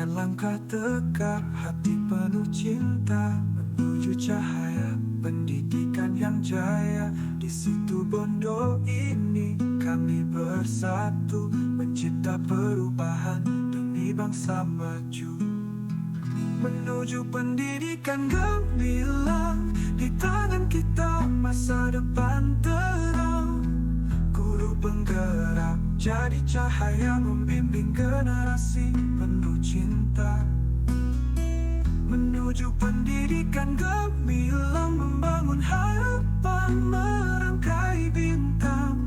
Dengan langkah tegak, hati penuh cinta menuju cahaya pendidikan yang jaya. Di situ Bondo ini kami bersatu mencipta perubahan demi bangsa maju. Menuju pendidikan gemilang, di tangan kita masa depan terang. Guru penggerak jadi cahaya membimbing generasi penuh cinta. Menuju pendidikan gemilang, membangun harapan, merangkai bintang.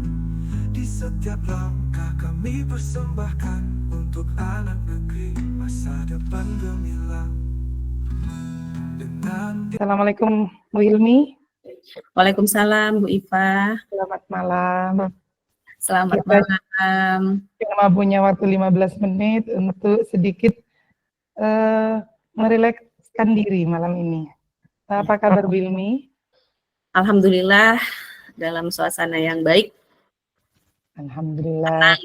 Di setiap langkah kami persembahkan untuk anak negeri masa depan gemilang. Assalamualaikum Bu Hilmi. Waalaikumsalam Bu Iva. Selamat malam. Selamat Kita malam. cuma punya waktu 15 menit untuk sedikit merilekskan diri malam ini. Apa kabar Bu Hilmi? Alhamdulillah dalam suasana yang baik. Alhamdulillah.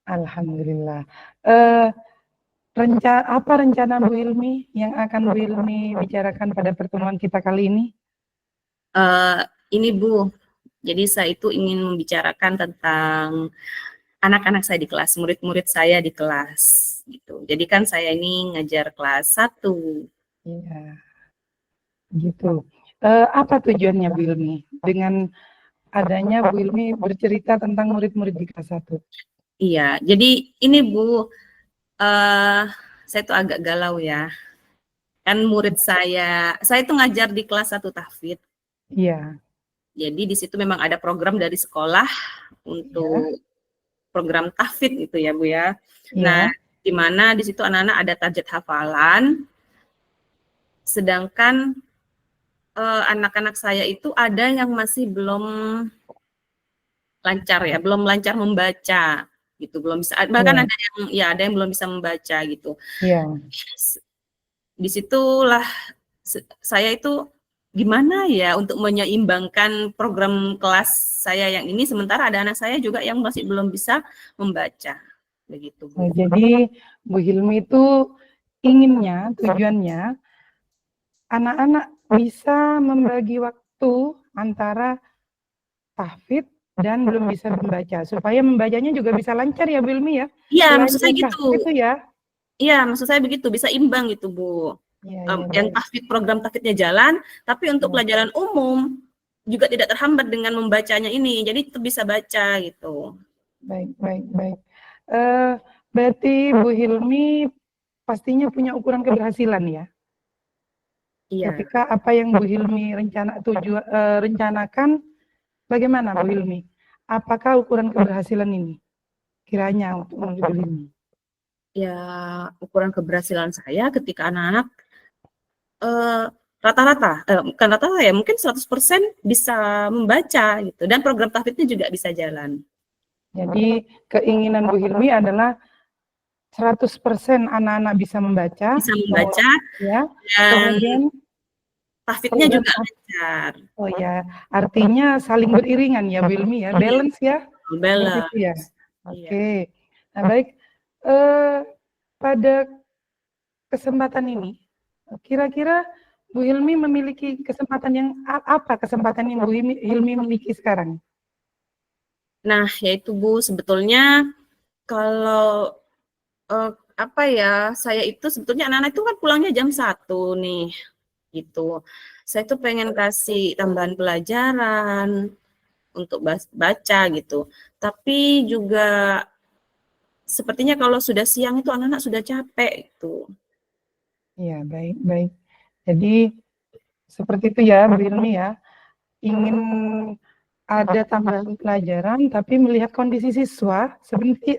Alhamdulillah. Apa rencana Bu Hilmi yang akan Bu Hilmi bicarakan pada pertemuan kita kali ini? Ini Bu, jadi saya itu ingin membicarakan tentang anak-anak saya di kelas, murid-murid saya di kelas, gitu. Jadi kan saya ini ngajar kelas 1. Iya, gitu. Apa tujuannya Bu Hilmi dengan adanya Bu Hilmi bercerita tentang murid-murid di kelas 1? Iya, jadi ini Bu, saya tuh agak galau ya. Kan murid saya itu ngajar di kelas 1 tahfidz. Iya. Jadi di situ memang ada program dari sekolah untuk program tahfidz gitu ya Bu ya. Nah, di mana di situ anak-anak ada target hafalan, sedangkan anak-anak saya itu ada yang masih belum lancar ya, belum lancar membaca gitu, belum bisa, bahkan ada yang belum bisa membaca gitu. Iya. Disitulah saya itu gimana ya untuk menyeimbangkan program kelas saya yang ini, sementara ada anak saya juga yang masih belum bisa membaca, begitu Bu. Jadi Bu Hilmi itu inginnya, tujuannya anak-anak bisa membagi waktu antara tahfidz dan belum bisa membaca, supaya membacanya juga bisa lancar ya Bu Hilmi ya? Iya, Selain maksud saya gitu. Itu ya? Iya, maksud saya begitu, bisa imbang gitu Bu. Yang tahfidz, program tahfidznya jalan, tapi untuk pelajaran umum juga tidak terhambat dengan membacanya ini, jadi tetap bisa baca gitu. Baik. Berarti Bu Hilmi pastinya punya ukuran keberhasilan ya? Iya. Ketika apa yang Bu Hilmi rencanakan, bagaimana Bu Hilmi? Apakah ukuran keberhasilan ini kiranya untuk Bu Hilmi? Ya, ukuran keberhasilan saya ketika anak-anak rata-rata, bukan rata-rata ya, mungkin 100% bisa membaca gitu, dan program tahfidznya juga bisa jalan. Jadi keinginan Bu Hilmi adalah 100% anak-anak bisa membaca. Bisa membaca, ya, dan kemudian tahfidznya juga lancar. Oh ya, artinya saling beriringan ya Bu Hilmi ya, balance ya? Balance. Ya? Oke. Nah baik, pada kesempatan ini, kira-kira Bu Hilmi memiliki kesempatan yang apa kesempatan yang Bu Hilmi miliki sekarang? Nah, yaitu Bu, sebetulnya kalau saya itu sebetulnya anak-anak itu kan pulangnya jam 1 nih, gitu. Saya tuh pengen kasih tambahan pelajaran untuk baca gitu. Tapi juga sepertinya kalau sudah siang itu anak-anak sudah capek gitu. Iya, baik. Jadi seperti itu ya Bu Hilmi ya, ingin ada tambahan pelajaran tapi melihat kondisi siswa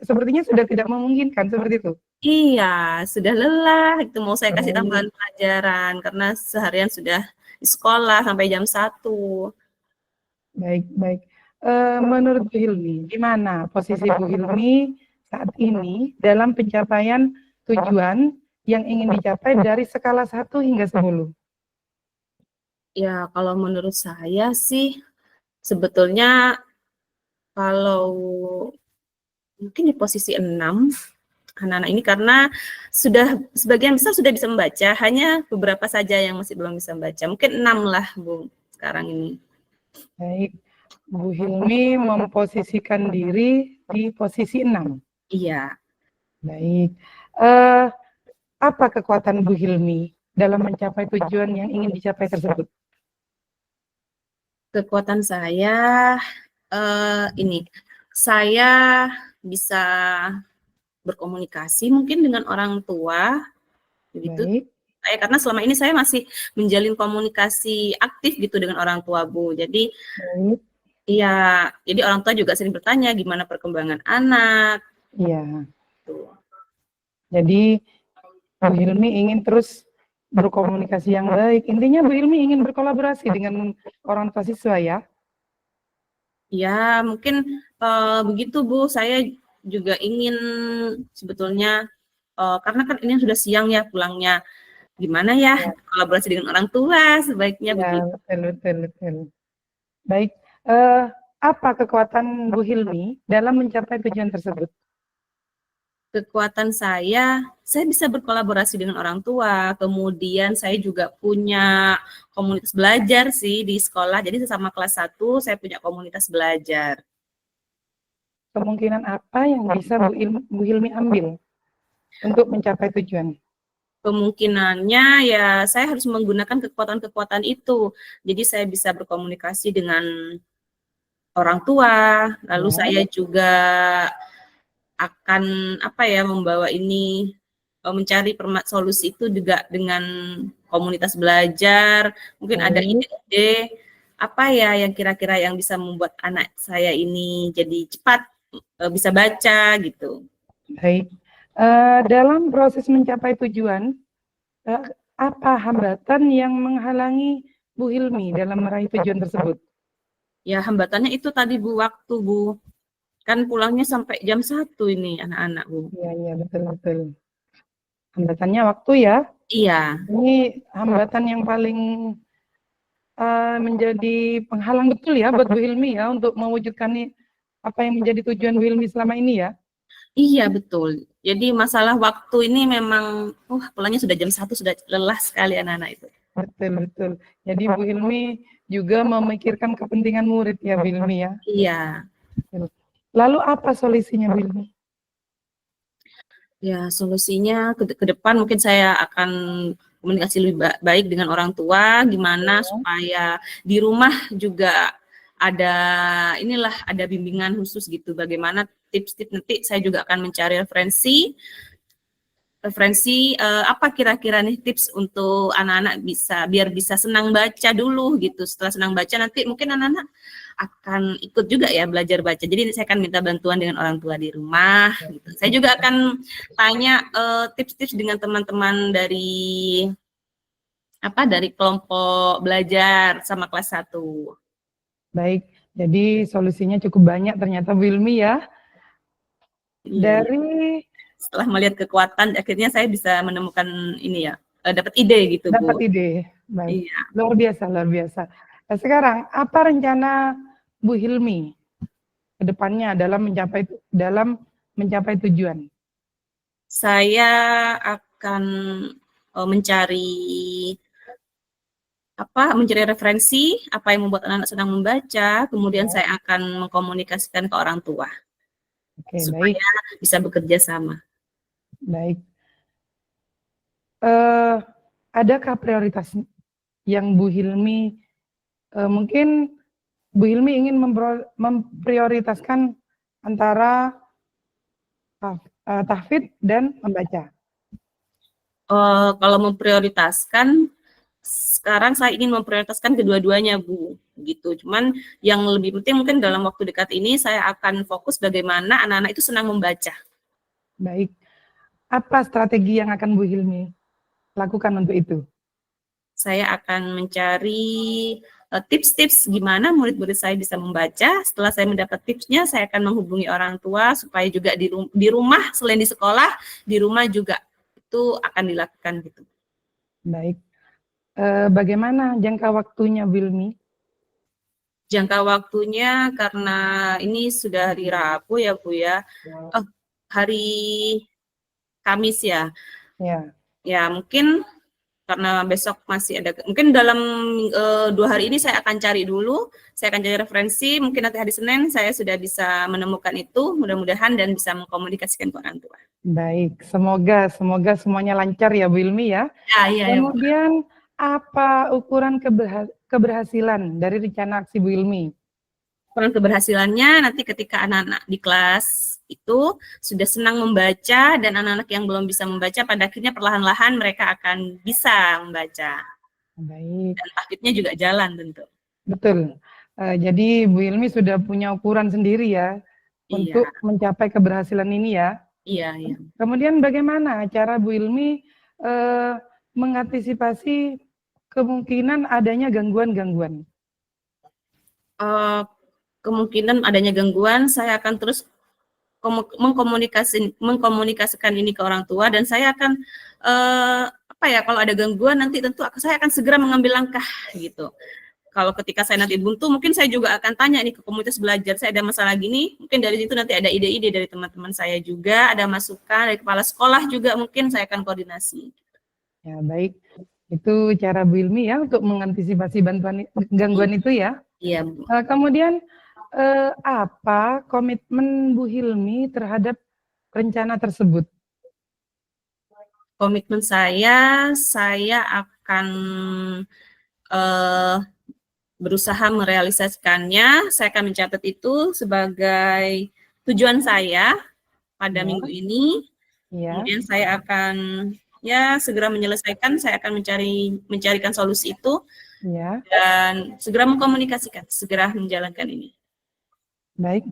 sepertinya sudah tidak memungkinkan seperti itu. Iya, sudah lelah itu mau saya kasih tambahan pelajaran karena seharian sudah di sekolah sampai jam 1. Baik. Menurut Bu Hilmi, gimana posisi Bu Hilmi saat ini dalam pencapaian tujuan yang ingin dicapai dari skala 1 hingga 10? Ya, kalau menurut saya sih sebetulnya kalau mungkin di posisi 6. anak-anak ini karena sudah sebagian besar sudah bisa membaca, hanya beberapa saja yang masih belum bisa membaca. Mungkin 6 lah, Bu, sekarang ini. Baik, Bu Hilmi memposisikan diri di posisi 6. Iya. Baik. Apa kekuatan Bu Hilmi dalam mencapai tujuan yang ingin dicapai tersebut? Kekuatan saya ini, saya bisa berkomunikasi mungkin dengan orang tua, begitu. Baik, Karena selama ini saya masih menjalin komunikasi aktif gitu dengan orang tua, Bu. Jadi baik. iya, jadi orang tua juga sering bertanya gimana perkembangan anak. Iya. Tuh. Jadi Bu Hilmi ingin terus berkomunikasi yang baik. Intinya Bu Hilmi ingin berkolaborasi dengan orang tua siswa ya. Ya, mungkin begitu, Bu. Saya juga ingin sebetulnya karena kan ini sudah siang ya pulangnya. Gimana ya kolaborasi dengan orang tua sebaiknya Ya, begitu. betul. Baik, apa kekuatan Bu Hilmi dalam mencapai tujuan tersebut? Kekuatan saya bisa berkolaborasi dengan orang tua, kemudian saya juga punya komunitas belajar sih di sekolah, jadi sesama kelas 1 saya punya komunitas belajar. Kemungkinan apa yang bisa Bu Hilmi ambil untuk mencapai tujuan? Kemungkinannya ya saya harus menggunakan kekuatan-kekuatan itu, jadi saya bisa berkomunikasi dengan orang tua, lalu Ya. saya juga akan membawa ini mencari solusi itu juga dengan komunitas belajar, mungkin ada ide-ide apa ya yang kira-kira yang bisa membuat anak saya ini jadi cepat bisa baca gitu. Baik, dalam proses mencapai tujuan, apa hambatan yang menghalangi Bu Hilmi dalam meraih tujuan tersebut? Ya hambatannya itu tadi Bu, waktu Bu. Kan pulangnya sampai jam 1 ini anak-anak Bu. Iya, betul. Hambatannya waktu ya? Iya. Ini hambatan yang paling menjadi penghalang betul ya buat Bu Hilmi ya untuk mewujudkan apa yang menjadi tujuan Bu Hilmi selama ini ya? Iya betul. Jadi masalah waktu ini memang, pulangnya sudah jam 1 sudah lelah sekali anak-anak itu. Betul. Jadi Bu Hilmi juga memikirkan kepentingan murid ya Bu Hilmi ya? Iya. Lalu apa solusinya Bu Hilmi? Ya solusinya ke depan mungkin saya akan komunikasi lebih baik dengan orang tua, gimana supaya di rumah juga ada bimbingan khusus gitu, bagaimana tips-tips, nanti saya juga akan mencari referensi apa kira-kira nih tips untuk anak-anak biar bisa senang baca dulu gitu. Setelah senang baca nanti mungkin anak-anak akan ikut juga ya belajar baca. Jadi saya akan minta bantuan dengan orang tua di rumah gitu. Saya juga akan tanya tips-tips dengan teman-teman dari kelompok belajar sama kelas 1. Baik, jadi solusinya cukup banyak ternyata Bu Hilmi ya. Iya. Dari Setelah melihat kekuatan, akhirnya saya bisa menemukan ini ya, dapat ide gitu, Bu. Dapat ide, baik. Iya. Luar biasa. Nah, sekarang apa rencana Bu Hilmi ke depannya dalam mencapai tujuan? Saya akan mencari referensi apa yang membuat anak-anak senang membaca, kemudian saya akan mengkomunikasikan ke orang tua. Oke, supaya bisa bekerja sama. Baik. Adakah prioritas yang Bu Hilmi mungkin Bu Hilmi ingin memprioritaskan antara tahfidz dan membaca? Kalau memprioritaskan, sekarang saya ingin memprioritaskan kedua-duanya, Bu. Gitu. Cuman yang lebih penting mungkin dalam waktu dekat ini saya akan fokus bagaimana anak-anak itu senang membaca. Baik. Apa strategi yang akan Bu Hilmi lakukan untuk itu? Saya akan mencari tips-tips gimana murid-murid saya bisa membaca. Setelah saya mendapat tipsnya, saya akan menghubungi orang tua supaya juga di rumah selain di sekolah, di rumah juga itu akan dilakukan gitu. Baik. Bagaimana jangka waktunya Bu Hilmi? Jangka waktunya karena ini sudah hari Rabu ya Bu ya. Hari Kamis ya. Ya, Ya, mungkin karena besok masih ada, mungkin dalam 2 hari ini saya akan cari dulu, saya akan cari referensi, mungkin nanti hari Senin saya sudah bisa menemukan itu, mudah-mudahan, dan bisa mengkomunikasikan ke orang tua. baik. Semoga semuanya lancar ya Bu Ilmi ya. Ya, iya, ya, Bu. Kemudian apa ukuran keberhasilan dari rencana aksi Bu Ilmi? Ukuran keberhasilannya nanti ketika anak-anak di kelas itu sudah senang membaca, dan anak-anak yang belum bisa membaca pada akhirnya perlahan-lahan mereka akan bisa membaca. Baik, Dan tahfidnya juga jalan tentu. betul. Jadi Bu Ilmi sudah punya ukuran sendiri ya Iya, untuk mencapai keberhasilan ini ya. iya, iya. Kemudian bagaimana cara Bu Ilmi mengantisipasi kemungkinan adanya gangguan-gangguan? Kemungkinan adanya gangguan, saya akan terus mengkomunikasikan ini ke orang tua, dan saya akan kalau ada gangguan nanti tentu saya akan segera mengambil langkah gitu. Kalau ketika saya nanti buntu, mungkin saya juga akan tanya nih ke komunitas belajar, saya ada masalah gini, mungkin dari situ nanti ada ide-ide dari teman-teman saya juga, ada masukan dari kepala sekolah juga, mungkin saya akan koordinasi. Ya, baik. Itu cara Bu Ilmi ya untuk mengantisipasi gangguan itu ya. Iya, Bu. Kemudian apa komitmen Bu Hilmi terhadap rencana tersebut? Komitmen saya akan berusaha merealisasikannya. Saya akan mencatat itu sebagai tujuan saya pada Ya. minggu ini. Ya, Kemudian saya akan segera menyelesaikan, saya akan mencarikan solusi itu, ya, dan segera mengkomunikasikan, segera menjalankan ini. baik.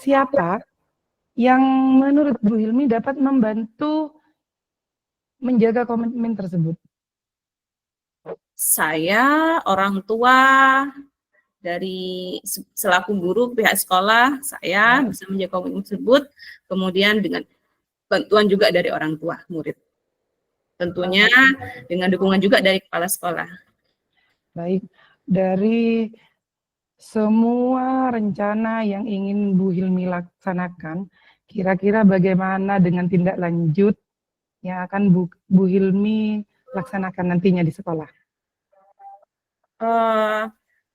Siapa yang menurut Bu Hilmi dapat membantu menjaga komitmen tersebut? Saya, orang tua, dari selaku guru pihak sekolah, saya bisa menjaga komitmen tersebut, kemudian dengan bantuan juga dari orang tua murid. Tentunya dengan dukungan juga dari kepala sekolah. Baik, dari semua rencana yang ingin Bu Hilmi laksanakan, kira-kira bagaimana dengan tindak lanjut yang akan Bu Hilmi laksanakan nantinya di sekolah?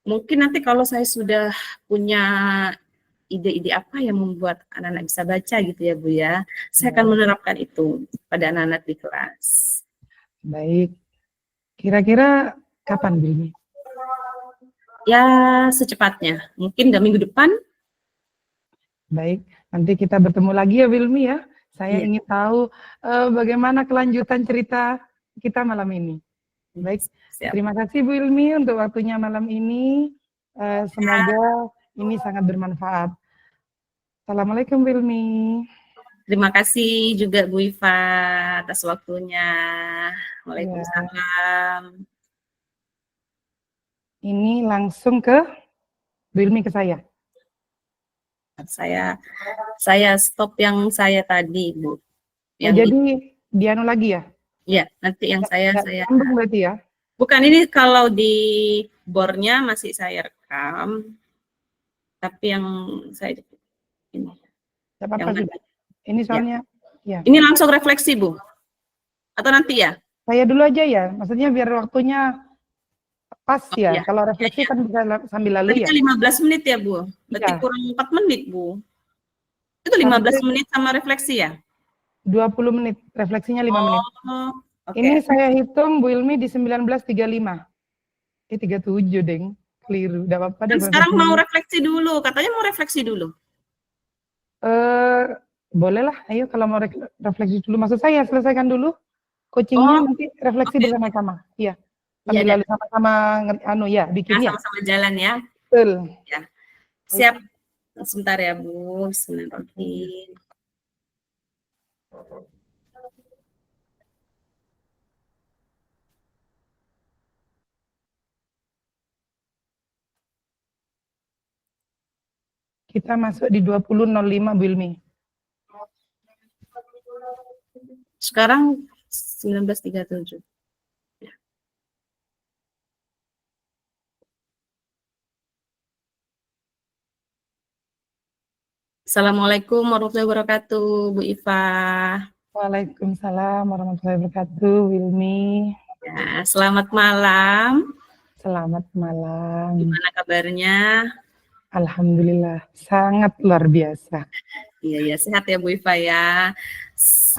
Mungkin nanti kalau saya sudah punya ide-ide apa yang membuat anak-anak bisa baca gitu ya Bu ya, saya akan menerapkan itu pada anak-anak di kelas. Baik, kira-kira kapan Bu Hilmi? Ya, secepatnya, mungkin minggu depan. Baik, nanti kita bertemu lagi ya Wilmi ya. Saya ingin tahu bagaimana kelanjutan cerita kita malam ini. Baik, Siap. terima kasih Bu Ilmi untuk waktunya malam ini. Semoga ini sangat bermanfaat. Assalamualaikum Bu Ilmi. Terima kasih juga Bu Iva atas waktunya. Waalaikumsalam. Ini langsung ke Bu Ilmi ke saya. Saya stop yang saya tadi, Bu. Jadi dianu lagi ya? Iya, nanti yang saya sambung berarti ya? Bukan, ini kalau di bornya masih saya rekam, tapi yang saya ini. Apa-apa sih? Ini soalnya ya. Ini langsung refleksi, Bu. Atau nanti ya? Saya dulu aja ya. Maksudnya biar waktunya pas ya. Kalau refleksi kan bisa sambil lalu ya. 15 menit ya, Bu. Berarti kurang 4 menit, Bu. Itu 15 menit sama refleksi ya? 20 menit. Refleksinya 5 menit. Okay. Ini saya hitung Bu Ilmi di 19.35. 37, Deng. Keliru. Udah apa-apa deh. Sekarang mau refleksi dulu. Katanya mau refleksi dulu. Boleh lah. Ayo kalau mau refleksi dulu. Maksud saya selesaikan dulu. Coachingnya nanti refleksi bersama-sama. Iya. Sambil lalu sama-sama bikin ya. Sama-sama jalan ya. Betul. Ya. Siap. Sebentar ya, Bu. Bismillahirrahmanirrahim. Kita masuk di 20.05 Bu Ilmi. Sekarang 19.37. Ya. Assalamualaikum warahmatullahi wabarakatuh, Bu Iva. Waalaikumsalam warahmatullahi wabarakatuh, Wilmi. Ya, selamat malam. Selamat malam. Gimana kabarnya? Alhamdulillah, sangat luar biasa. Iya, sehat ya Bu Iva ya.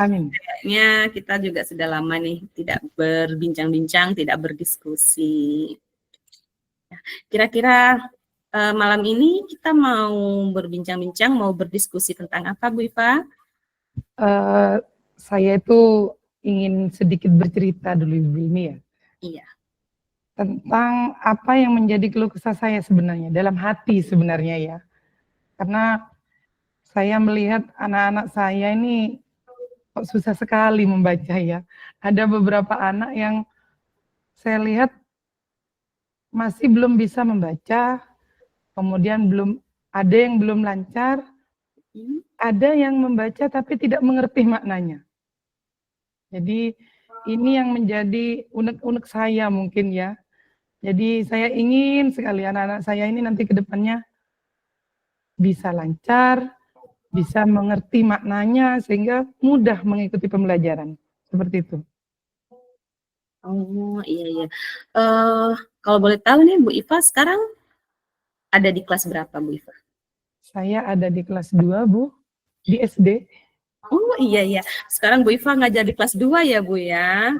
Amin. Kayaknya kita juga sudah lama nih tidak berbincang-bincang, tidak berdiskusi. Kira-kira malam ini kita mau berbincang-bincang, mau berdiskusi tentang apa Bu Iva? Saya itu ingin sedikit bercerita dulu, Wilmi ya. Iya. Tentang apa yang menjadi keluh kesah saya sebenarnya, dalam hati sebenarnya ya. Karena saya melihat anak-anak saya ini kok susah sekali membaca ya. Ada beberapa anak yang saya lihat masih belum bisa membaca, kemudian ada yang belum lancar, ada yang membaca tapi tidak mengerti maknanya. Jadi ini yang menjadi unek-unek saya mungkin ya. Jadi saya ingin sekali anak-anak saya ini nanti ke depannya bisa lancar, bisa mengerti maknanya sehingga mudah mengikuti pembelajaran. Seperti itu. Oh iya. Kalau boleh tahu nih Bu Iva sekarang ada di kelas berapa Bu Iva? Saya ada di kelas 2 Bu, di SD. Oh iya. Sekarang Bu Iva ngajar di kelas 2 ya Bu ya?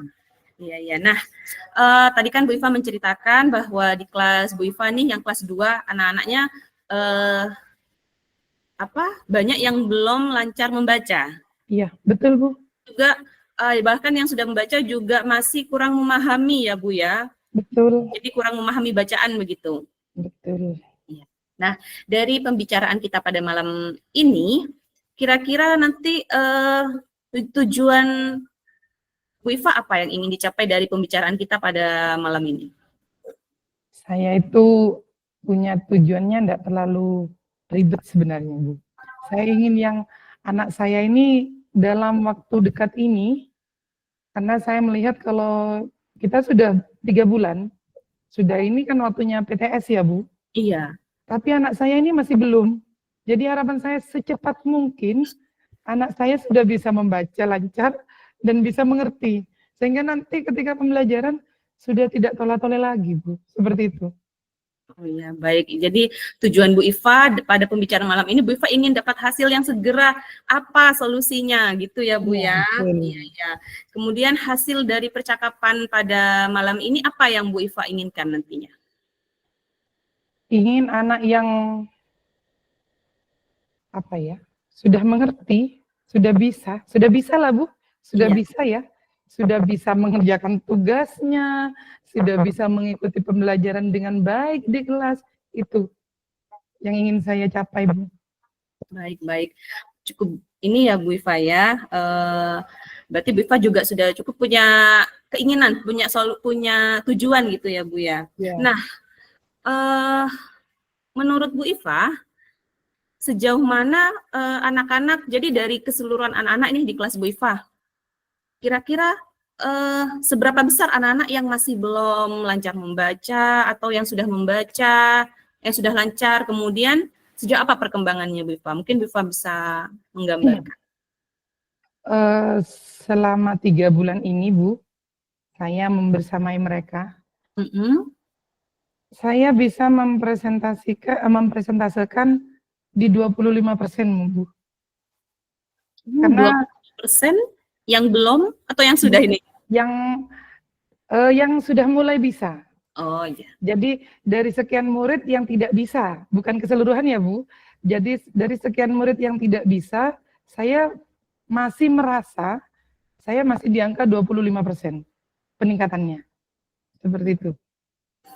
Iya. Nah, tadi kan Bu Iva menceritakan bahwa di kelas Bu Iva nih yang kelas 2 anak-anaknya banyak yang belum lancar membaca. Iya, betul Bu. Juga bahkan yang sudah membaca juga masih kurang memahami ya Bu ya. Betul. Jadi kurang memahami bacaan begitu. Betul. Nah, dari pembicaraan kita pada malam ini, kira-kira nanti tujuan Bu Iva apa yang ingin dicapai dari pembicaraan kita pada malam ini? Saya itu punya tujuannya tidak terlalu ribet sebenarnya Bu. Saya ingin yang anak saya ini dalam waktu dekat ini, karena saya melihat kalau kita sudah 3 bulan, sudah ini kan waktunya PTS ya Bu. Iya. Tapi anak saya ini masih belum. Jadi harapan saya secepat mungkin anak saya sudah bisa membaca lancar dan bisa mengerti. Sehingga nanti ketika pembelajaran sudah tidak tolak-tolak lagi Bu. Seperti itu. Oh iya, baik. Jadi tujuan Bu Iva pada pembicaraan malam ini, Bu Iva ingin dapat hasil yang segera, apa solusinya gitu ya Bu ya. Iya. Kemudian hasil dari percakapan pada malam ini apa yang Bu Iva inginkan nantinya? Ingin anak yang sudah mengerti, sudah bisa lah Bu, sudah bisa ya, sudah bisa mengerjakan tugasnya, sudah bisa mengikuti pembelajaran dengan baik di kelas, itu yang ingin saya capai Bu. Baik. Cukup ini ya Bu Iva ya, berarti Bu Iva juga sudah cukup punya keinginan, punya tujuan gitu ya Bu ya. Nah, menurut Bu Iva, sejauh mana anak-anak, jadi dari keseluruhan anak-anak ini di kelas Bu Iva, kira-kira seberapa besar anak-anak yang masih belum lancar membaca atau yang sudah membaca, yang sudah lancar, kemudian sejauh apa perkembangannya Bu Iva? Mungkin Bu Iva bisa menggambarkan. Selama 3 bulan ini Bu, saya membersamai mereka. Saya bisa mempresentasikan di 25% Bu. Karena 20% yang belum atau yang sudah ini? Yang sudah mulai bisa. Oh iya. Jadi dari sekian murid yang tidak bisa, bukan keseluruhan ya Bu. Jadi dari sekian murid yang tidak bisa, saya masih merasa saya masih di angka 25% peningkatannya. Seperti itu.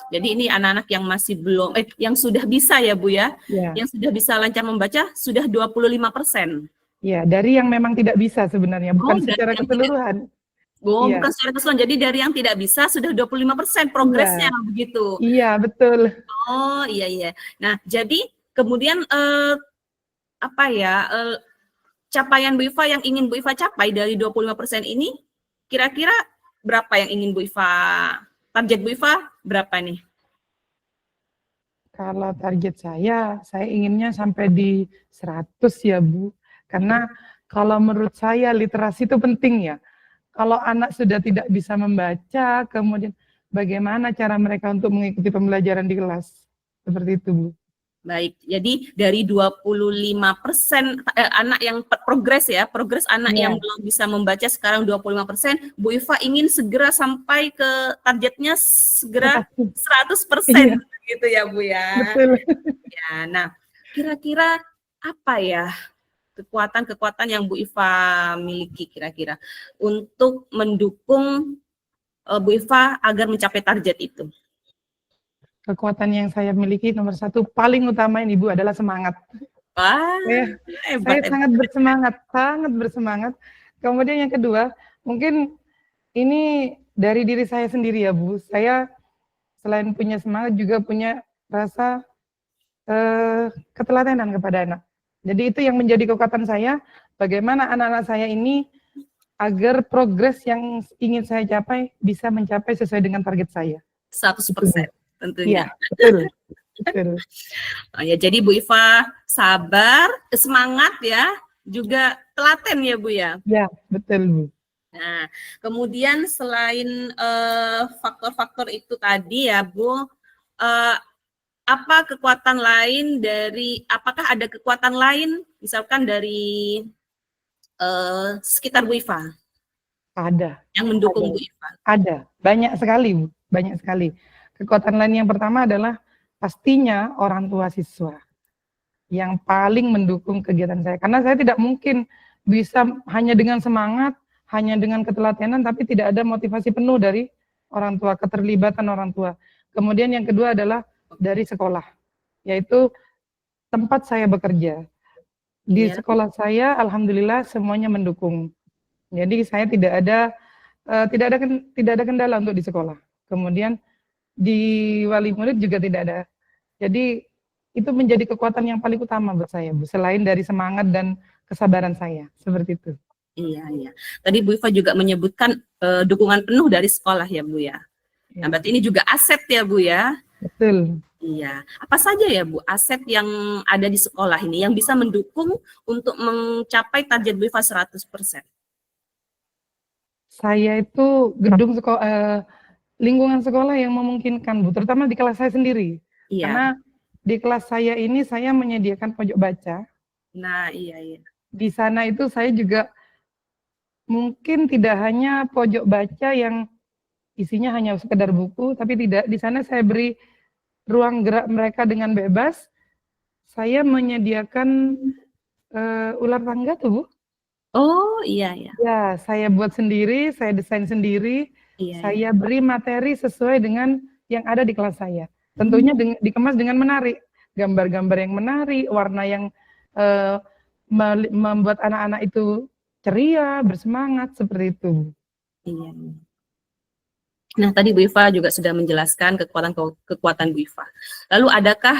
Jadi ini anak-anak yang masih belum, yang sudah bisa ya Bu ya, yang sudah bisa lancar membaca sudah 25%. Ya, dari yang memang tidak bisa sebenarnya, bukan secara keseluruhan. Bukan secara keseluruhan, jadi dari yang tidak bisa sudah 25% progresnya begitu. Iya, betul. Oh iya. Nah, jadi kemudian capaian Bu Iva yang ingin Bu Iva capai dari 25% ini, kira-kira berapa yang ingin Bu Iva, target Bu Iva berapa nih? Kalau target saya inginnya sampai di 100 ya Bu. Karena kalau menurut saya literasi itu penting ya. Kalau anak sudah tidak bisa membaca, kemudian bagaimana cara mereka untuk mengikuti pembelajaran di kelas? Seperti itu Bu. Baik, jadi dari 25% anak yang progres anak Iya, yang belum bisa membaca sekarang 25%, Bu Iva ingin segera sampai ke targetnya segera 100% iya, gitu ya Bu ya. betul. Ya, nah kira-kira apa ya kekuatan-kekuatan yang Bu Iva miliki kira-kira untuk mendukung Bu Iva agar mencapai target itu? Kekuatan yang saya miliki nomor satu paling utama ini Bu adalah semangat. Wah, Saya hebat. sangat bersemangat. Kemudian yang kedua, mungkin ini dari diri saya sendiri ya Bu. Saya selain punya semangat juga punya rasa ketelatenan kepada anak. Jadi itu yang menjadi kekuatan saya, bagaimana anak-anak saya ini agar progres yang ingin saya capai bisa mencapai sesuai dengan target saya. 100% tentunya. Iya, betul. Betul. Oh, ya, jadi Bu Iva sabar, semangat ya, juga telaten ya Bu ya. Ya, betul Bu. Nah, kemudian selain faktor-faktor itu tadi ya Bu, apa kekuatan lain apakah ada kekuatan lain misalkan dari sekitar Bu Iva Ada. yang mendukung Ada. Bu Iva? Ada, banyak sekali Bu, banyak sekali. Kekuatan lain yang pertama adalah pastinya orang tua siswa yang paling mendukung kegiatan saya. Karena saya tidak mungkin bisa hanya dengan semangat, hanya dengan ketelatenan, tapi tidak ada motivasi penuh dari orang tua, keterlibatan orang tua. Kemudian yang kedua adalah dari sekolah, yaitu tempat saya bekerja. Di Iya. sekolah saya, alhamdulillah semuanya mendukung. Jadi saya tidak ada kendala untuk di sekolah. Kemudian di wali murid juga tidak ada. Jadi itu menjadi kekuatan yang paling utama buat saya, Bu. Selain dari semangat dan kesabaran saya, seperti itu. Iya, iya. Tadi Bu Iva juga menyebutkan dukungan penuh dari sekolah ya Bu ya. Nah, berarti ini juga aset ya Bu ya. Betul. Iya. Apa saja ya Bu aset yang ada di sekolah ini yang bisa mendukung untuk mencapai target Bu Iva 100%? Saya itu gedung sekolah, lingkungan sekolah yang memungkinkan, Bu, terutama di kelas saya sendiri. Iya. Karena di kelas saya ini saya menyediakan pojok baca. Nah, iya, iya. Di sana itu saya juga mungkin tidak hanya pojok baca yang isinya hanya sekedar buku, tapi tidak. Di sana saya beri ruang gerak mereka dengan bebas. Saya menyediakan ular tangga tuh, Bu. Oh, iya, iya. Ya, saya buat sendiri, saya desain sendiri, Iya, iya. saya beri materi sesuai dengan yang ada di kelas saya. Tentunya dikemas dengan menarik, gambar-gambar yang menarik, warna yang membuat anak-anak itu ceria, bersemangat, seperti itu. Iya, iya. Nah, tadi Bu Iva juga sudah menjelaskan kekuatan Bu Iva. Lalu adakah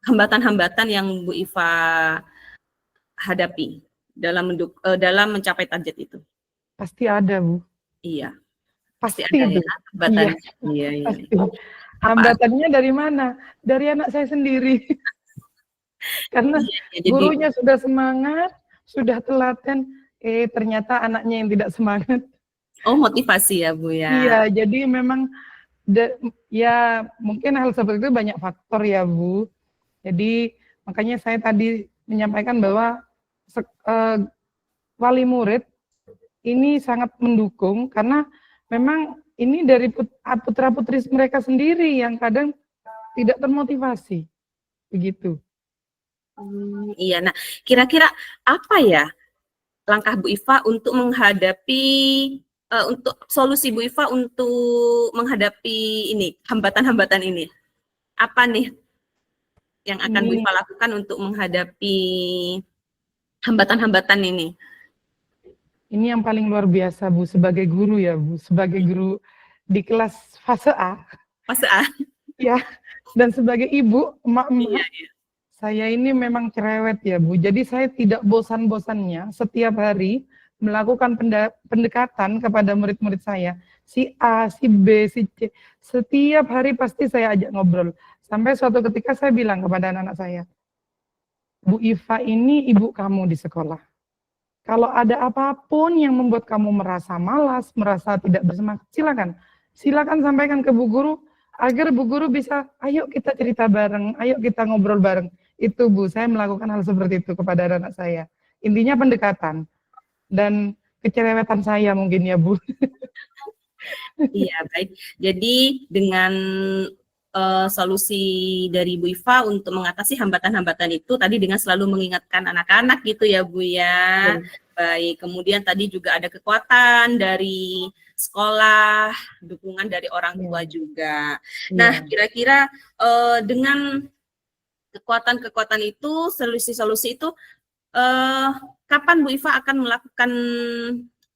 hambatan-hambatan yang Bu Iva hadapi dalam mencapai target itu? Pasti ada, Bu. Iya. Pasti ada itu. ya hambatan. Iya, iya. Pasti. Hambatannya dari mana? Dari anak saya sendiri. Karena iya, jadi, gurunya sudah semangat, sudah telaten, ternyata anaknya yang tidak semangat. Oh, motivasi ya Bu ya. Iya, jadi memang ya mungkin hal seperti itu banyak faktor ya Bu. Jadi makanya saya tadi menyampaikan bahwa wali murid ini sangat mendukung karena memang ini dari putra-putri mereka sendiri yang kadang tidak termotivasi. Begitu. Iya, nah kira-kira apa ya langkah Bu Iva untuk menghadapi untuk solusi Bu Iva untuk menghadapi ini hambatan-hambatan ini? Apa nih yang akan Bu Iva lakukan untuk menghadapi hambatan-hambatan ini? Ini yang paling luar biasa Bu, sebagai guru ya Bu, sebagai guru di kelas fase A. Fase A. Ya, dan sebagai ibu, emak-emak, Iya. saya ini memang cerewet ya Bu. Jadi saya tidak bosan-bosannya setiap hari melakukan pendekatan kepada murid-murid saya. si A, si B, si C. Setiap hari pasti saya ajak ngobrol. Sampai suatu ketika saya bilang kepada anak-anak saya, Bu Iva ini ibu kamu di sekolah. Kalau ada apapun yang membuat kamu merasa malas, merasa tidak bersemangat, silakan. Silakan sampaikan ke Bu Guru, agar Bu Guru bisa, ayo kita cerita bareng, ayo kita ngobrol bareng. Itu Bu, saya melakukan hal seperti itu kepada anak-anak saya. Intinya pendekatan. Dan kecerewetan saya mungkin ya Bu. Iya, baik. Jadi dengan solusi dari Bu Iva untuk mengatasi hambatan-hambatan itu tadi dengan selalu mengingatkan anak-anak gitu ya Bu ya. Baik, kemudian tadi juga ada kekuatan dari sekolah, dukungan dari orang tua juga. Nah, kira-kira dengan kekuatan-kekuatan itu, solusi-solusi itu, kapan Bu Iva akan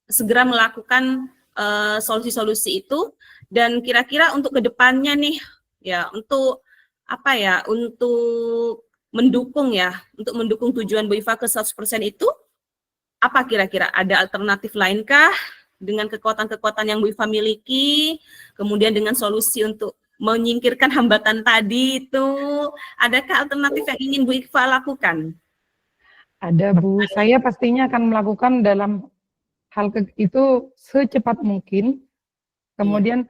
segera melakukan solusi-solusi itu, dan kira-kira untuk kedepannya nih, ya untuk apa ya, untuk mendukung tujuan Bu Iva ke 100% itu, apa kira-kira? Ada alternatif lainkah dengan kekuatan-kekuatan yang Bu Iva miliki, kemudian dengan solusi untuk menyingkirkan hambatan tadi itu, adakah alternatif yang ingin Bu Iva lakukan? Ada Bu, saya pastinya akan melakukan dalam hal itu secepat mungkin. Kemudian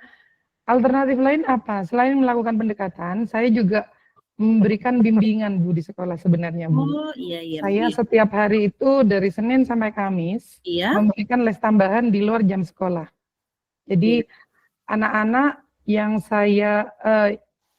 alternatif lain apa? Selain melakukan pendekatan, saya juga memberikan bimbingan Bu di sekolah sebenarnya Bu. Oh iya iya. Saya setiap hari itu dari Senin sampai Kamis memberikan les tambahan di luar jam sekolah. Jadi anak-anak yang saya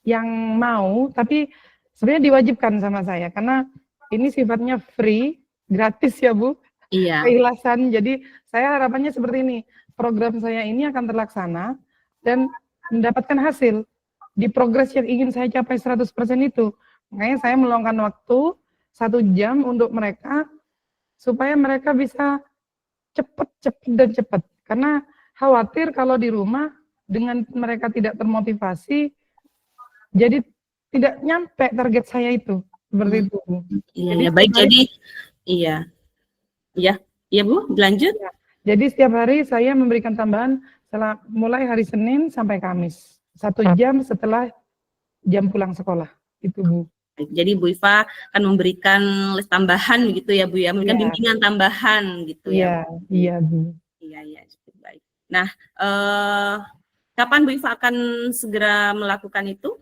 yang mau, tapi sebenarnya diwajibkan sama saya karena ini sifatnya free, gratis ya Bu. Iya. Keikhlasan. Jadi saya harapannya seperti ini. Program saya ini akan terlaksana dan mendapatkan hasil di progres yang ingin saya capai 100% itu. Makanya saya meluangkan waktu 1 jam untuk mereka supaya mereka bisa cepat. Karena khawatir kalau di rumah dengan mereka tidak termotivasi, jadi tidak nyampe target saya itu. Seperti itu. Iya, baik. Jadi iya Bu, lanjut. Jadi setiap hari saya memberikan tambahan mulai hari Senin sampai Kamis. 1 jam setelah jam pulang sekolah. Itu Bu. Jadi Bu Iva akan memberikan les tambahan gitu ya Bu ya, memberikan bimbingan tambahan gitu ya. Iya Bu. Iya, cukup baik. Nah, kapan Bu Iva akan segera melakukan itu?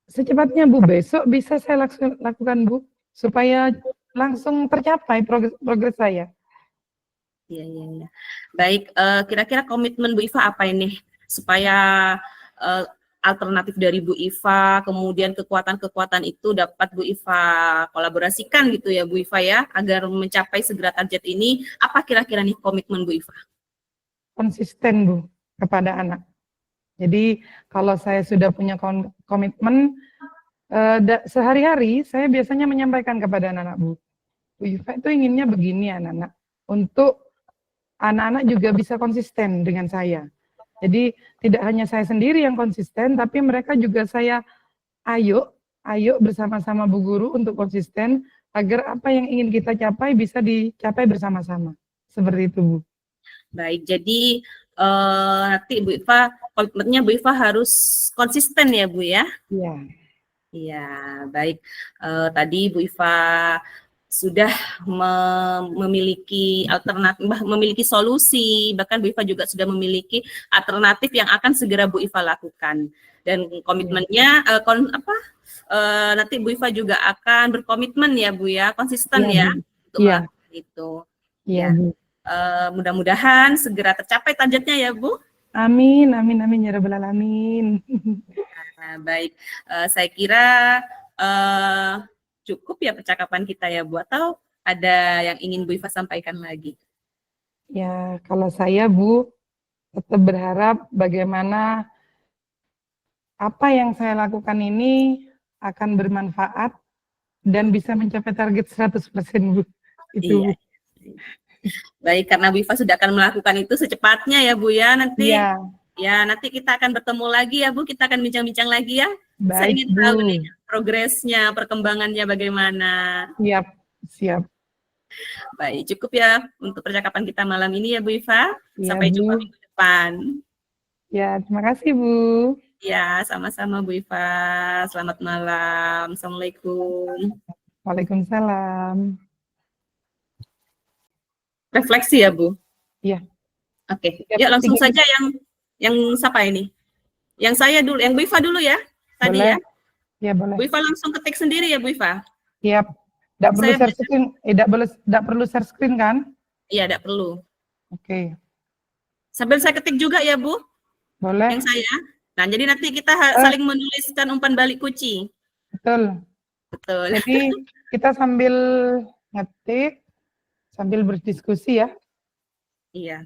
Secepatnya Bu, besok bisa saya lakukan Bu, supaya langsung tercapai progres saya. Iya. Baik, kira-kira komitmen Bu Iva apa ini supaya alternatif dari Bu Iva, kemudian kekuatan-kekuatan itu dapat Bu Iva kolaborasikan gitu ya Bu Iva ya, agar mencapai segera target ini. Apa kira-kira nih komitmen Bu Iva? Konsisten Bu kepada anak. Jadi kalau saya sudah punya komitmen sehari-hari, saya biasanya menyampaikan kepada anak-anak Bu Iva itu inginnya begini anak-anak, untuk anak-anak juga bisa konsisten dengan saya. Jadi tidak hanya saya sendiri yang konsisten, tapi mereka juga saya ayo bersama-sama Bu Guru untuk konsisten, agar apa yang ingin kita capai bisa dicapai bersama-sama. Seperti itu Bu. Baik, jadi nanti Bu Iva, komitmennya Bu Iva harus konsisten ya Bu ya? Iya, baik. Tadi Bu Iva sudah memiliki alternatif, memiliki solusi, bahkan Bu Iva juga sudah memiliki alternatif yang akan segera Bu Iva lakukan. Dan komitmennya, nanti Bu Iva juga akan berkomitmen ya Bu ya, konsisten ya, untuk melakukan itu. Iya Bu. Mudah-mudahan segera tercapai targetnya ya Bu. Amin ya rabbal alamin. Nah, baik, saya kira cukup ya percakapan kita ya Bu, atau ada yang ingin Bu Iva sampaikan lagi? Ya, kalau saya Bu, tetap berharap bagaimana apa yang saya lakukan ini akan bermanfaat dan bisa mencapai target 100% Bu. Itu. Iya. Baik, karena Bu Iva sudah akan melakukan itu secepatnya ya Bu ya, nanti nanti kita akan bertemu lagi ya Bu, kita akan bincang-bincang lagi ya. Baik, saya ingin tahu nih progresnya, perkembangannya bagaimana. Siap. Baik, cukup ya untuk percakapan kita malam ini ya Bu Iva. Sampai jumpa minggu depan. depan. Ya, terima kasih Bu. Ya, sama-sama Bu Iva. Selamat malam. Assalamualaikum. Waalaikumsalam. Refleksi ya, Bu? Iya. Oke, Tiga- yuk langsung tiga- saja yang siapa ini? Yang saya dulu, yang Bu Iva dulu ya, tadi Boleh. ya. Ya, boleh. Bu Iva langsung ketik sendiri ya, Bu Iva? Siap. Tidak perlu Saya share screen, tidak perlu share screen kan? Iya, tidak perlu. Oke, Sambil saya ketik juga ya, Bu, boleh. yang saya. Nah, jadi nanti kita saling menuliskan umpan balik kuci. Betul. Betul. Jadi kita sambil ngetik, sambil berdiskusi ya. Iya.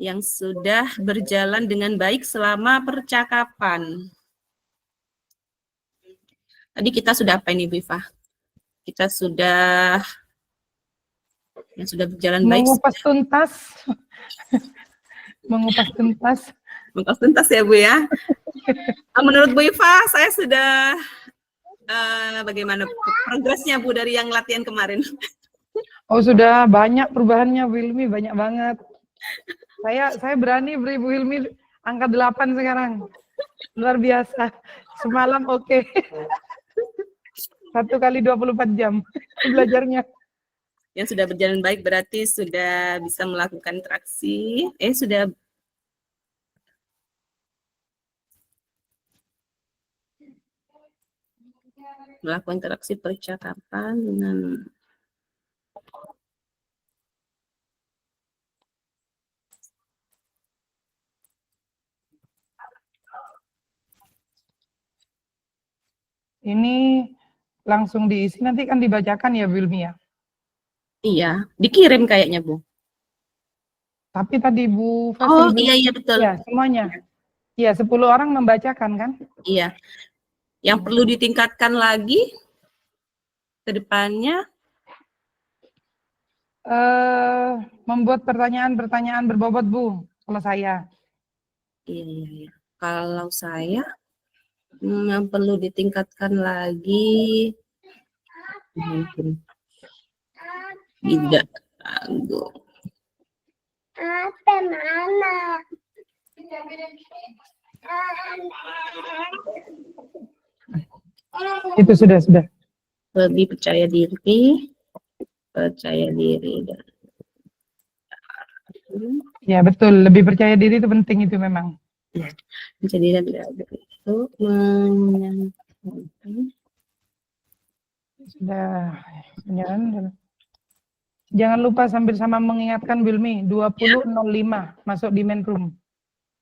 Yang sudah berjalan dengan baik selama percakapan. Tadi kita sudah apa ini, Bu Iva? Kita sudah yang sudah berjalan baik. Mengupas tuntas. Mengupas tuntas. Mengupas tuntas ya, Bu ya. Menurut Bu Iva, saya sudah bagaimana progresnya, Bu, dari yang latihan kemarin? Oh, sudah banyak perubahannya Bu Hilmi, banyak banget. Saya berani beri Bu Hilmi angka 8 sekarang. Luar biasa. Semalam oke. 1 kali 24 jam belajarnya. Yang sudah berjalan baik berarti sudah bisa melakukan interaksi. Sudah melakukan interaksi percakapan dengan Ini langsung diisi, nanti kan dibacakan ya Bu Hilmi ya? Iya, dikirim kayaknya, Bu. Tapi tadi Bu Fasi, Oh, iya betul. Ya, semuanya. Iya, 10 orang membacakan kan? Iya. Yang perlu ditingkatkan lagi ke depannya membuat pertanyaan-pertanyaan berbobot Bu, kalau saya. Iya. Kalau saya yang perlu ditingkatkan lagi mungkin tidak tanggung. Itu sudah. Lebih percaya diri dan Ya betul, lebih percaya diri itu penting itu memang. ya, jadi itu Sudah. Jangan lupa sambil sama mengingatkan Bilmi, 20.05 masuk di main room.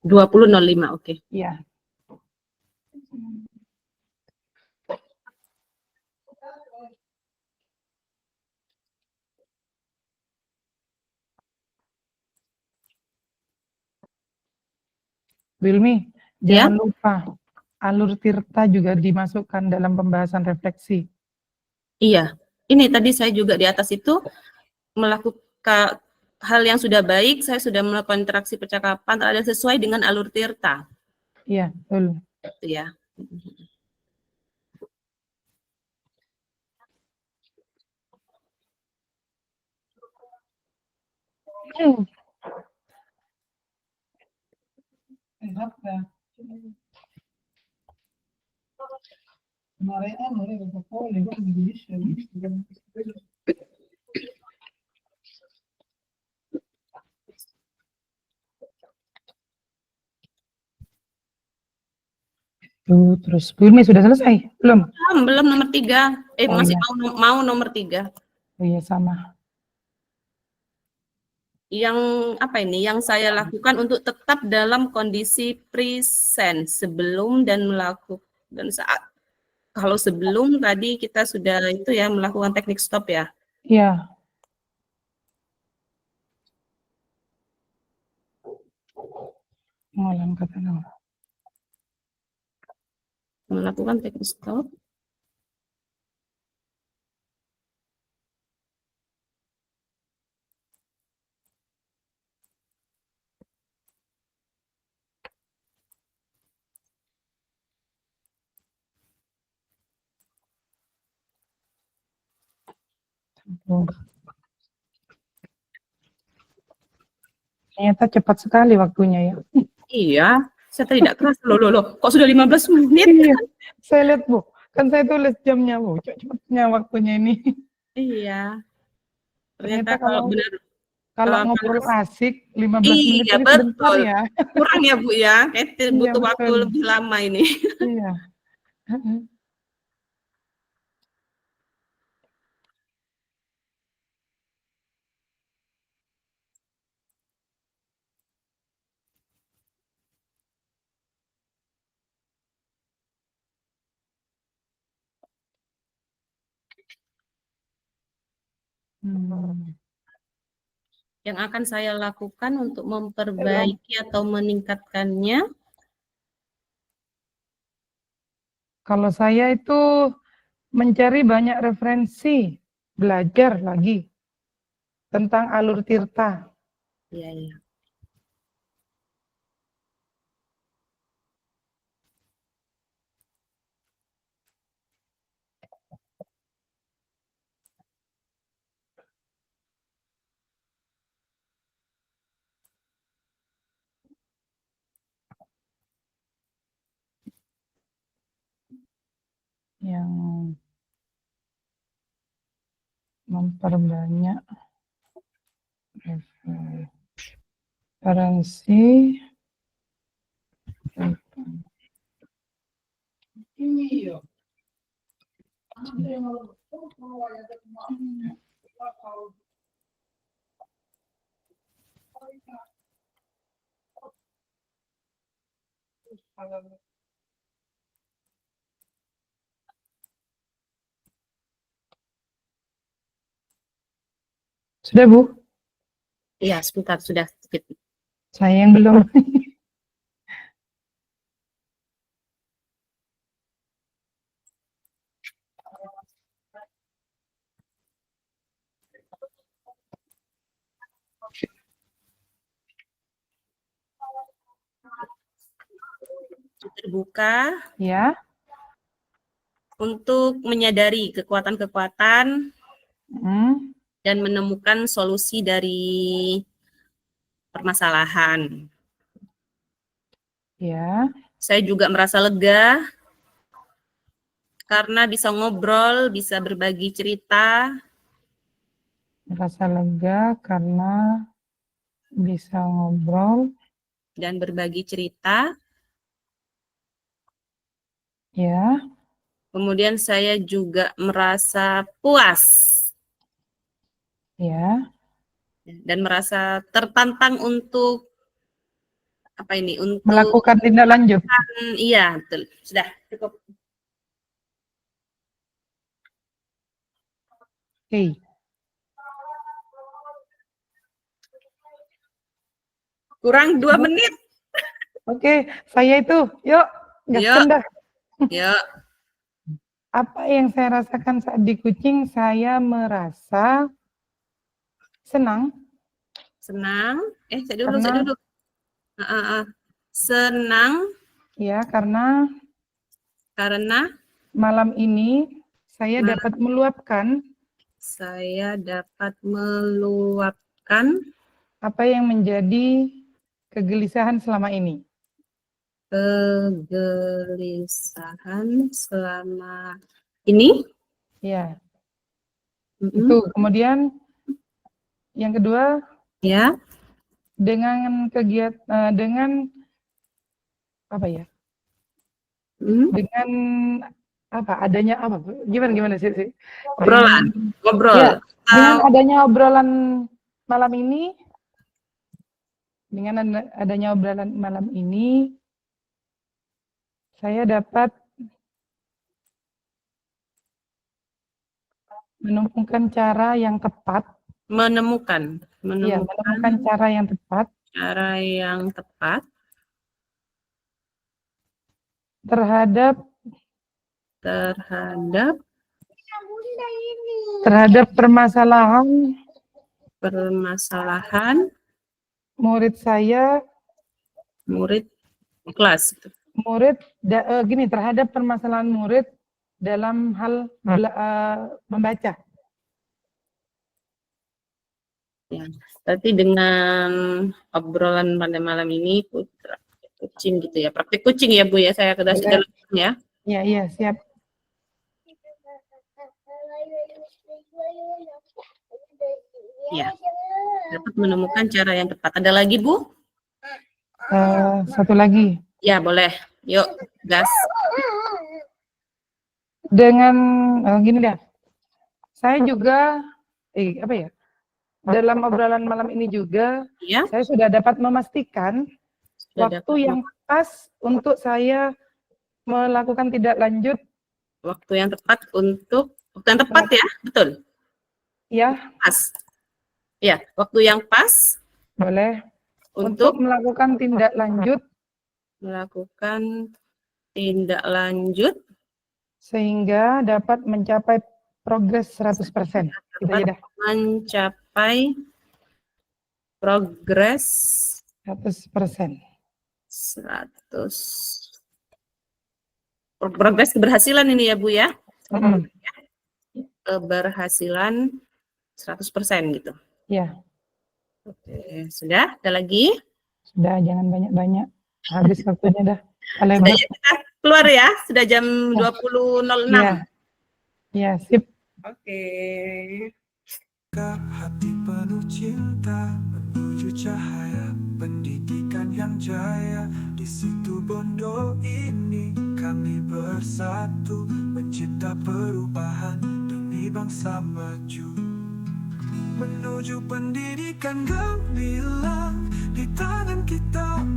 20.05, oke. Iya. Bilmi, jangan lupa alur tirta juga dimasukkan dalam pembahasan refleksi. Iya, ini tadi saya juga di atas itu melakukan hal yang sudah baik, saya sudah melakukan interaksi percakapan terhadap sesuai dengan alur tirta. Iya, betul. Ya. Terus Bilmi sudah selesai? Belum? Belum nomor 3. Masih iya. mau nomor 3. Oh iya, sama. Yang apa ini? Yang saya lakukan untuk tetap dalam kondisi present sebelum dan melakukan saat. Kalau sebelum tadi kita sudah itu ya melakukan teknik stop ya. Iya. Mengulang kata nama. Melakukan teknik stop. Ternyata cepat sekali waktunya ya. Iya, saya tidak kerasa. Loh, kok sudah 15 menit? Iya, saya lihat Bu, kan saya tulis jamnya Bu, cepatnya waktunya ini. Iya, Ternyata ternyata kalau benar kalau kalau ngobrol asik 15 menit iya ini sebentar betul, ya. kurang ya Bu ya, Iya butuh waktu betul. lebih lama ini. Iya. Hmm. Yang akan saya lakukan untuk memperbaiki atau meningkatkannya, Kalau saya itu mencari banyak referensi, belajar lagi tentang alur tirta. ya, ya. Yang memperbanyak referensi Sudah Bu? Iya, sebentar sudah sedikit. Saya yang belum. Terbuka Ya. untuk menyadari kekuatan-kekuatan Hmm. dan menemukan solusi dari permasalahan. Ya. Saya juga merasa lega karena bisa ngobrol, bisa berbagi cerita, Merasa lega karena bisa ngobrol. dan berbagi cerita. Ya. Kemudian saya juga merasa puas Ya. dan merasa tertantang untuk apa ini? Untuk Melakukan tindak lanjut. iya, betul. Sudah cukup. Oke. Kurang 2 menit. Oke, saya itu, yuk, gaskan Yuk, dah. yuk. Apa yang saya rasakan saat di Kucing, saya merasa senang. Senang. Saya Karena, dulu. Senang ya, karena karena malam ini saya dapat meluapkan saya dapat meluapkan apa yang menjadi kegelisahan selama ini. kegelisahan selama ini. Ya, itu. Kemudian yang kedua, Ya. dengan kegiatan, dengan apa ya? Dengan apa? Adanya apa? Gimana sih? Ngobrol. Ya, dengan adanya obrolan malam ini, saya dapat menemukan cara yang tepat. Menemukan Cara yang tepat terhadap permasalahan murid saya, kelas. terhadap permasalahan murid dalam hal membaca. Ya, berarti dengan obrolan pada malam ini praktik kucing gitu ya. Praktik kucing ya Bu ya, saya sudah Boleh. lakukan ya. Iya, siap. Ya, dapat menemukan cara yang tepat. Ada lagi Bu? Satu lagi. Ya, boleh. Yuk, gas. Dengan gini deh. Saya juga apa ya? Dalam obrolan malam ini juga Ya, saya sudah dapat memastikan sudah waktu dapat yang pas untuk saya melakukan tindak lanjut waktu yang tepat untuk waktu yang tepat ya, betul. ya, Pas. Ya, waktu yang pas boleh untuk untuk melakukan tindak lanjut melakukan tindak lanjut sehingga dapat mencapai progres 100%. Gitu aja dapat dah. mencapai progres 100%. 100. Progres keberhasilan ini ya Bu ya. Keberhasilan 100% gitu. Ya, Oke, sudah? Ada lagi? sudah, jangan banyak-banyak. Habis waktunya dah. Sudah ya, kita keluar ya, sudah jam 20.06. Ya, sip. Oke. Hati penuh cinta menuju cahaya pendidikan yang jaya. Di situ Bondo ini kami bersatu mencipta perubahan demi bangsa maju. Menuju pendidikan gemilang di tangan kita.